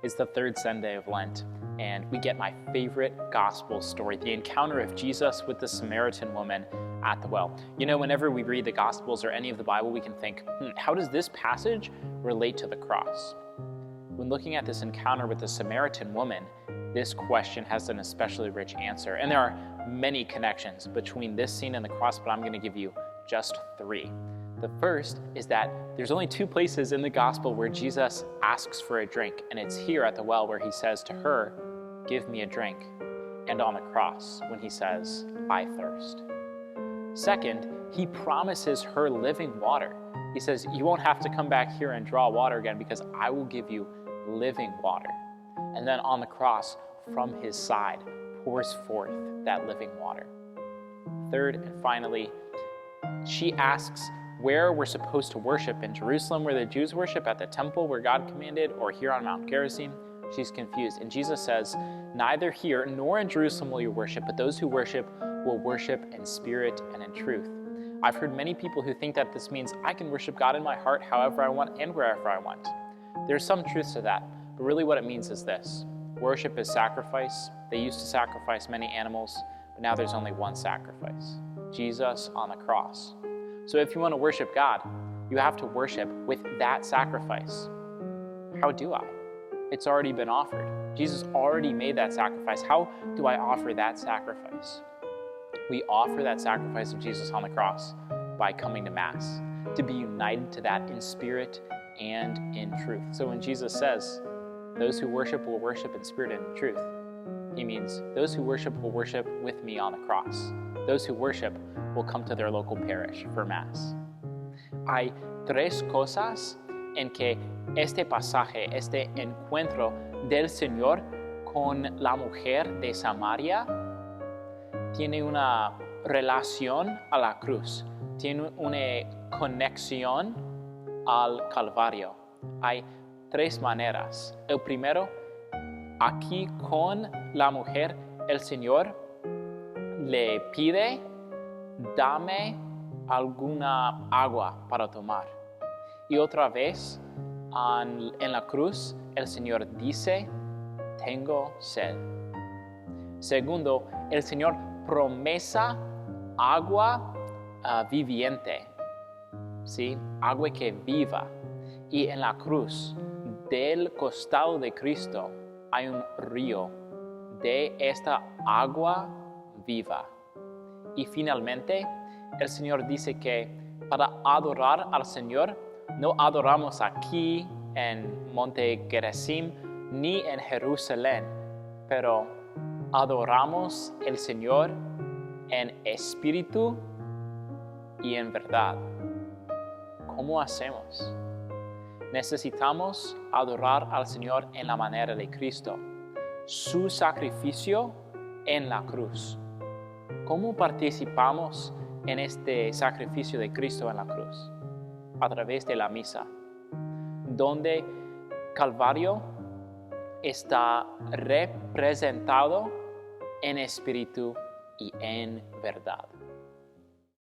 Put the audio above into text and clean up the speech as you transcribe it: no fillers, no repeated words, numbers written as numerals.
It's the third Sunday of Lent, and we get my favorite gospel story, the encounter of Jesus with the Samaritan woman at the well. You know, whenever we read the Gospels or any of the Bible, we can think, how does this passage relate to the cross? When looking at this encounter with the Samaritan woman, this question has an especially rich answer. And there are many connections between this scene and the cross, but I'm going to give you just three. The first is that there's only two places in the gospel where Jesus asks for a drink, and it's here at the well where he says to her, "Give me a drink," and on the cross when he says, "I thirst." Second, he promises her living water. He says, "You won't have to come back here and draw water again because I will give you living water." And then on the cross, from his side, pours forth that living water. Third and finally, she asks where we're supposed to worship, in Jerusalem where the Jews worship, at the temple where God commanded, or here on Mount Gerizim. She's confused. And Jesus says, neither here nor in Jerusalem will you worship, but those who worship will worship in spirit and in truth. I've heard many people who think that this means I can worship God in my heart however I want and wherever I want. There's some truth to that, but really what it means is this. Worship is sacrifice. They used to sacrifice many animals, but now there's only one sacrifice, Jesus on the cross. So if you want to worship God, you have to worship with that sacrifice. How do I? It's already been offered. Jesus already made that sacrifice. How do I offer that sacrifice? We offer that sacrifice of Jesus on the cross by coming to Mass, to be united to that in spirit and in truth. So when Jesus says, those who worship will worship in spirit and in truth, he means those who worship will worship with me on the cross. Those who worship will come to their local parish for Mass. Hay tres cosas en que este pasaje, este encuentro del Señor con la mujer de Samaria tiene una relación a la cruz, tiene una conexión al Calvario. Hay tres maneras. El primero, aquí con la mujer, el Señor le pide, dame alguna agua para tomar. Y otra vez, en la cruz, el Señor dice, tengo sed. Segundo, el Señor promesa agua viviente, ¿sí? Agua que viva. Y en la cruz, del costado de Cristo, hay un río de esta agua viva. Y finalmente, el Señor dice que para adorar al Señor, no adoramos aquí en Monte Gerizim ni en Jerusalén, pero adoramos al Señor en espíritu y en verdad. ¿Cómo hacemos? Necesitamos adorar al Señor en la manera de Cristo, su sacrificio en la cruz. ¿Cómo participamos en este sacrificio de Cristo en la cruz? A través de la misa, donde Calvario está representado en espíritu y en verdad.